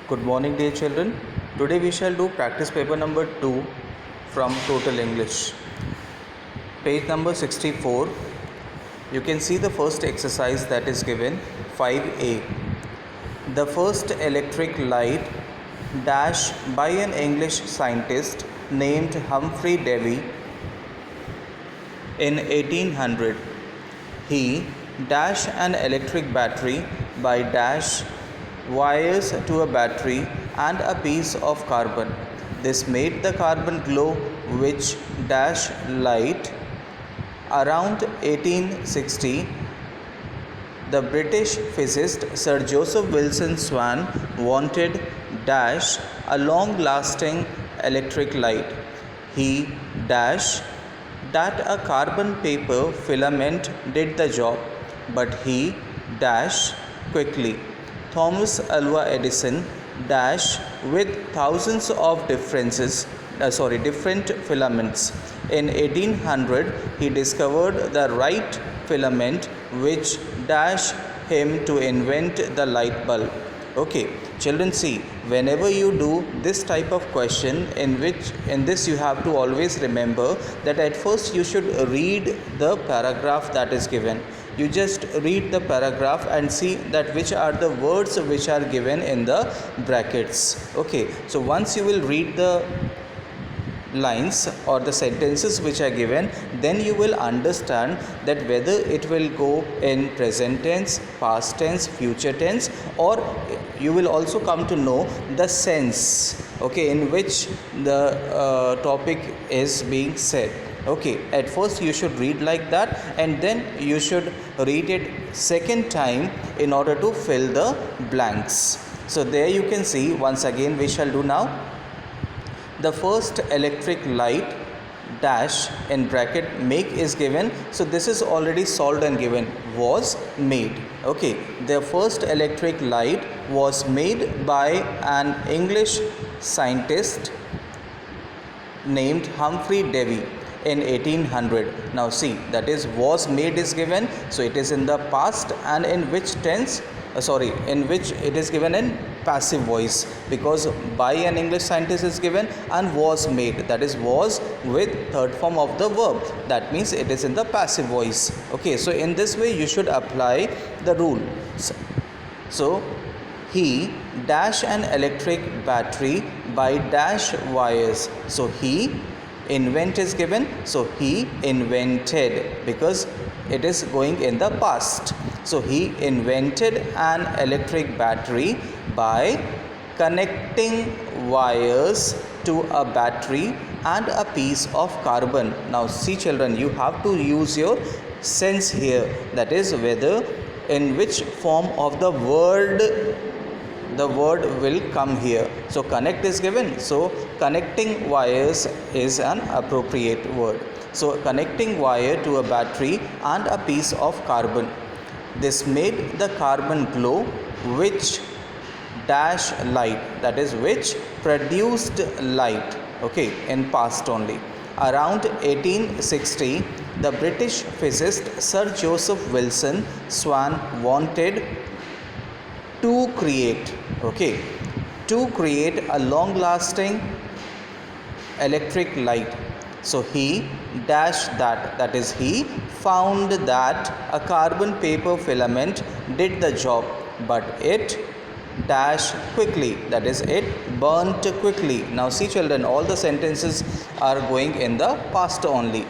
Good morning, dear children. Today we shall do practice paper number 2 from Total English. Page number 64. You can see the first exercise that is given, 5A. The first electric light dash by an English scientist named Humphrey Davy in 1800. He dash an electric battery by dash wires to a battery and a piece of carbon. This made the carbon glow which dash light. Around 1860, the British physicist Sir Joseph Wilson Swan wanted dash a long-lasting electric light. He dash that a carbon paper filament did the job, but he dash quickly. Thomas Alva Edison dash with thousands of different filaments. In 1800, he discovered the right filament which dash him to invent the light bulb. Okay, children, see, whenever you do this type of question, in this you have to always remember that at first you should read the paragraph that is given. You just read the paragraph and see that which are the words which are given in the brackets. Okay, so once you will read the lines or the sentences which are given, then you will understand that whether it will go in present tense, past tense, future tense, or you will also come to know the sense, okay, in which the topic is being said. Okay, at first you should read like that, and then you should read it second time in order to fill the blanks. So there you can see, once again we shall do now. The first electric light dash in bracket make is given, so this is already solved and given, was made. Okay, the first electric light was made by an English scientist named Humphrey Davy in 1800. Now see, that is was made is given, so it is in the past, and in which tense, in which it is given in passive voice, because by an English scientist is given and was made, that is was with third form of the verb, that means it is in the passive voice. Okay, so in this way you should apply the rule. So he dash an electric battery by dash wires. So he invent is given, so he invented, because it is going in the past. So he invented an electric battery by connecting wires to a battery and a piece of carbon. Now see children, you have to use your sense here, that is whether in which form of the word will come here. So connect is given, so connecting wires is an appropriate word. So connecting wire to a battery and a piece of carbon. This made the carbon glow which dash light, that is which produced light. Okay, in past only. Around 1860, the British physicist Sir Joseph Wilson Swan wanted to create a long-lasting electric light. So he dashed that is he found that a carbon paper filament did the job, but it dash quickly, that is it burnt quickly. Now see children, all the sentences are going in the past only.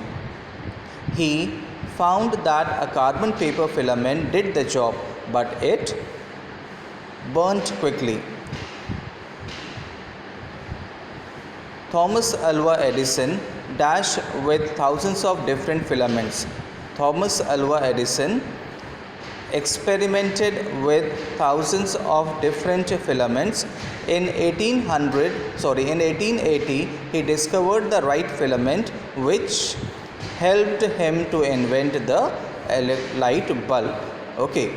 He found that a carbon paper filament did the job, but it burnt quickly. Thomas Alva Edison dash with thousands of different filaments. Thomas Alva Edison experimented with thousands of different filaments. In 1880, he discovered the right filament which helped him to invent the light bulb. Okay.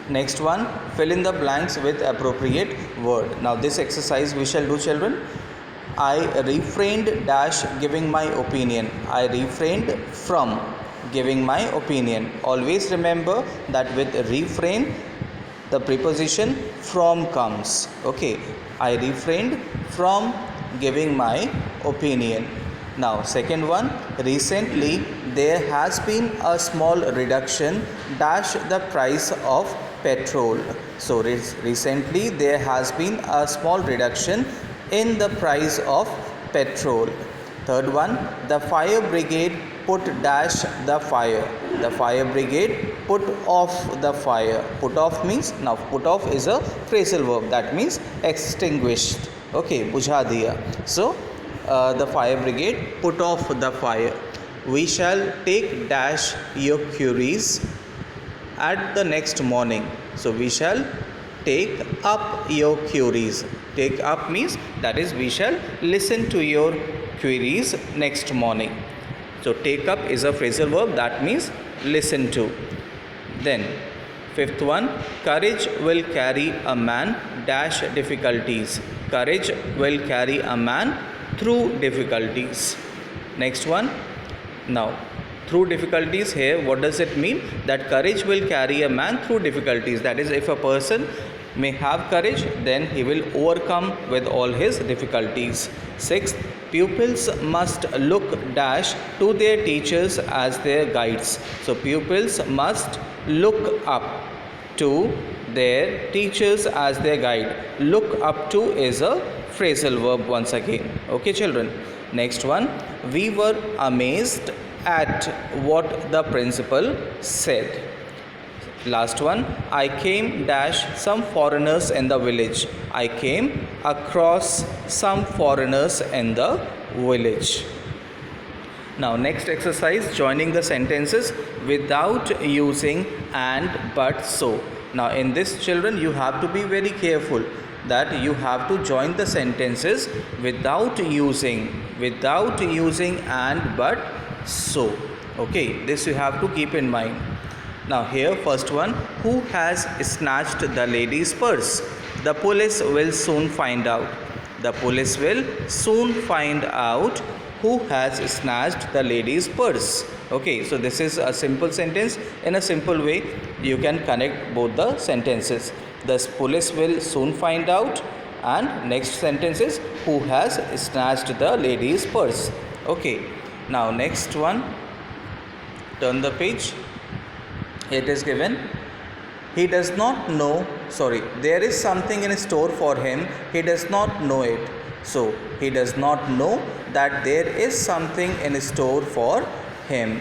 Next one, fill in the blanks with appropriate word. Now this exercise we shall do children. I refrained dash giving my opinion. I refrained from giving my opinion. Always remember that with refrain the preposition from comes. Okay, I refrained from giving my opinion. Now second one, recently there has been a small reduction dash the price of petrol. So recently there has been a small reduction in the price of petrol. Third one, the fire brigade put dash the fire. The fire brigade put off the fire. Put off means, now put off is a phrasal verb, that means extinguished. Okay, bujha diya. So the fire brigade put off the fire. We shall take dash your queries at the next morning. So we shall take up your queries. Take up means, that is, we shall listen to your queries next morning. So take up is a phrasal verb, that means listen to. Then fifth one, courage will carry a man dash difficulties. Courage will carry a man through difficulties. Next one, now through difficulties, here what does it mean? That courage will carry a man through difficulties. That is, if a person may have courage, then he will overcome with all his difficulties. Sixth, pupils must look dash to their teachers as their guides. So pupils must look up to their teachers as their guide. Look up to is a phrasal verb once again. Okay children. Next one, we were amazed at what the principal said. Last one, I came dash some foreigners in the village. I came across some foreigners in the village. Now next exercise, joining the sentences without using and, but, so. Now in this children, you have to be very careful that you have to join the sentences without using and, but, so. Okay, this you have to keep in mind. Now here first one, who has snatched the lady's purse? The police will soon find out. The police will soon find out who has snatched the lady's purse. Okay, so this is a simple sentence. In a simple way, you can connect both the sentences. The police will soon find out, and next sentence is who has snatched the lady's purse. Okay, now next one, turn the page. It is given, he does not know, there is something in store for him, he does not know it. So he does not know that there is something in store for him.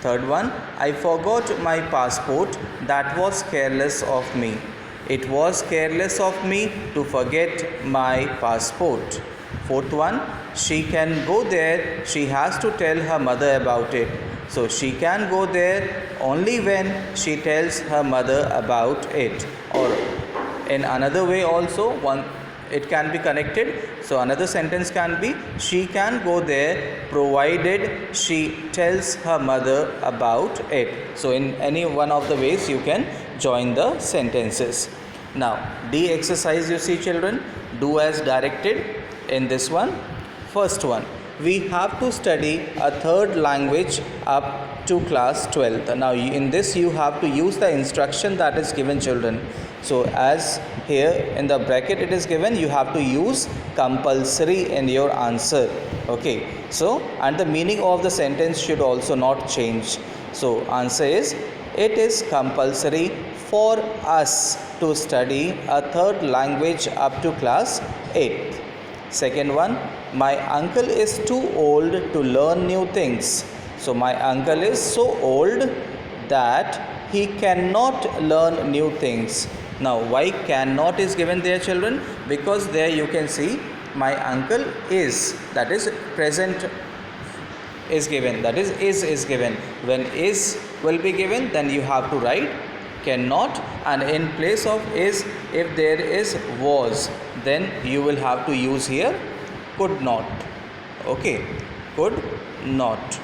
Third one, I forgot my passport, that was careless of me. It was careless of me to forget my passport. Fourth one, she can go there, she has to tell her mother about it. So she can go there only when she tells her mother about it. Or in another way also, it can be connected. So another sentence can be, she can go there provided she tells her mother about it. So in any one of the ways you can join the sentences. Now D exercise, you see children, do as directed in this one. First one, we have to study a third language up to class 12th. Now in this you have to use the instruction that is given children. So as here in the bracket it is given, you have to use compulsory in your answer. Okay, so and the meaning of the sentence should also not change. So answer is, it is compulsory for us to study a third language up to class 8th. Second one, my uncle is too old to learn new things. So my uncle is so old that he cannot learn new things. Now why cannot is given there children? Because there you can see my uncle is, that is present is given, that is given. When is will be given, then you have to write cannot, and in place of is, if there is was, then you will have to use here could not. Okay, could not,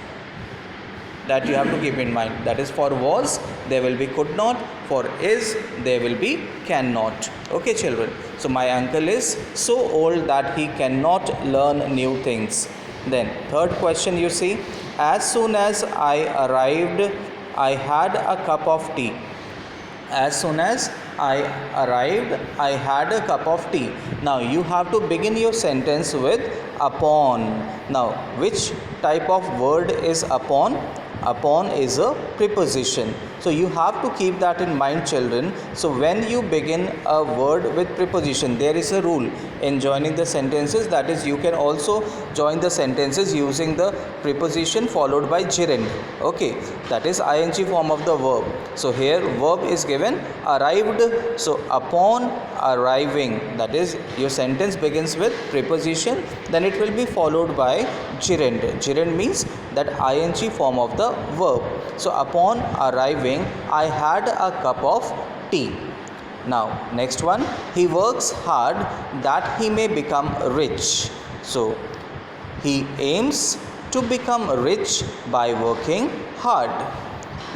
that you have to keep in mind. That is, for was there will be could not, for is there will be cannot. Okay children, so my uncle is so old that he cannot learn new things. Then third question, you see, as soon as I arrived I had a cup of tea. As soon as I arrived, I had a cup of tea. Now you have to begin your sentence with upon. Now which type of word is upon? Upon is a preposition. So you have to keep that in mind, children. So when you begin a word with preposition, there is a rule in joining the sentences, that is you can also join the sentences using the preposition followed by gerund. Okay, that is ing form of the verb. So here verb is given arrived. So upon arriving, that is your sentence begins with preposition, then it will be followed by gerund. Gerund means that ing form of the verb. So upon arriving, I had a cup of tea. Now next one, he works hard that he may become rich. So he aims to become rich by working hard.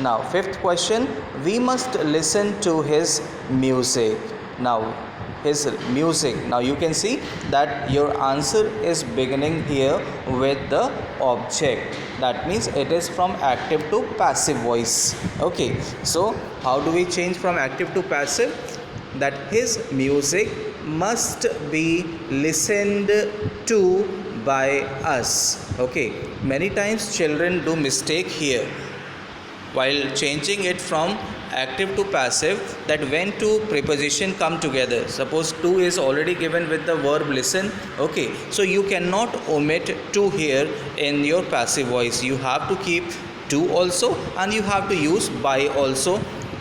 Now fifth question, we must listen to his music. Now his music, now you can see that your answer is beginning here with the object. That means it is from active to passive voice. Okay, so how do we change from active to passive? That his music must be listened to by us. Okay, many times children do mistake here while changing it from active to passive, that when two preposition come together, suppose to is already given with the verb listen. Okay, so you cannot omit to here in your passive voice. You have to keep to also, and you have to use by also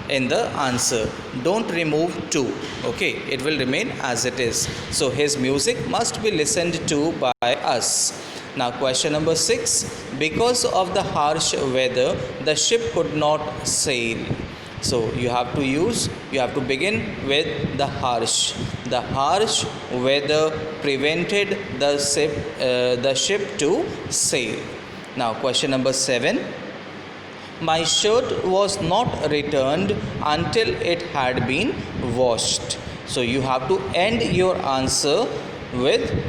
in the answer. Don't remove to. Okay, it will remain as it is. So his music must be listened to by us. Now question number 6, because of the harsh weather the ship could not sail. So you have to begin with the harsh. The harsh weather prevented the ship to sail. Now question number 7, my shirt was not returned until it had been washed. So you have to end your answer with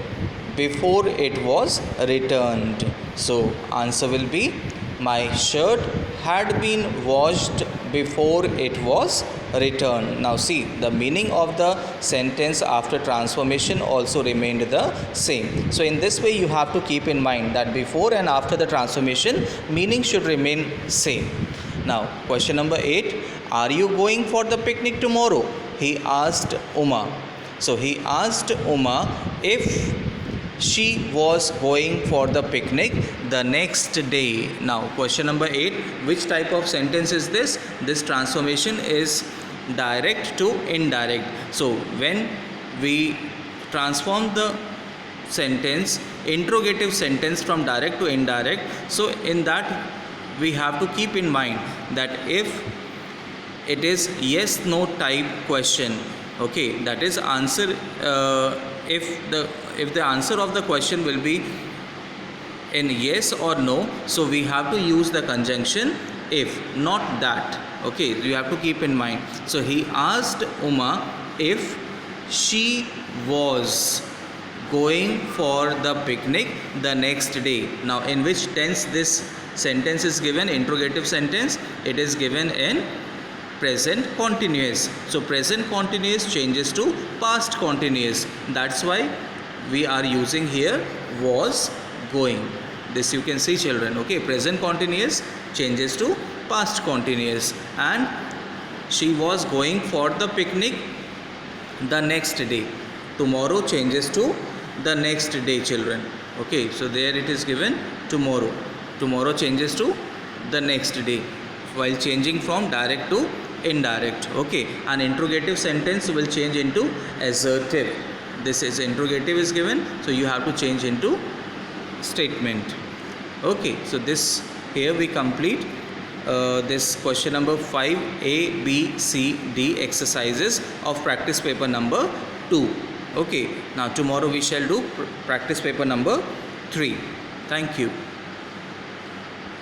before it was returned. So answer will be, my shirt had been washed before it was returned. Now see, the meaning of the sentence after transformation also remained the same. So in this way you have to keep in mind that before and after the transformation meaning should remain same. Now question number 8, are you going for the picnic tomorrow? He asked Uma. So he asked Uma if she was going for the picnic the next day. Now question number 8, which type of sentence is this? This transformation is direct to indirect. So when we transform the sentence, interrogative sentence, from direct to indirect, so in that we have to keep in mind that if it is yes no type question, okay, that is answer if the answer of the question will be in yes or no, so we have to use the conjunction if, not that. Okay, you have to keep in mind. So he asked Uma if she was going for the picnic the next day. Now in which tense this sentence is given? Interrogative sentence. It is given in present continuous. So present continuous changes to past continuous. That's why we are using here was going. This you can see, children. Okay, present continuous changes to past continuous, and she was going for the picnic the next day. Tomorrow changes to the next day, children. Okay, so there it is given tomorrow. Tomorrow changes to the next day while changing from direct to indirect. Okay, an interrogative sentence will change into assertive. This is interrogative is given, so you have to change into statement. Okay, so this here we complete this question number 5 A, B, C, D exercises of practice paper number 2. Okay, now tomorrow we shall do practice paper number 3. Thank you.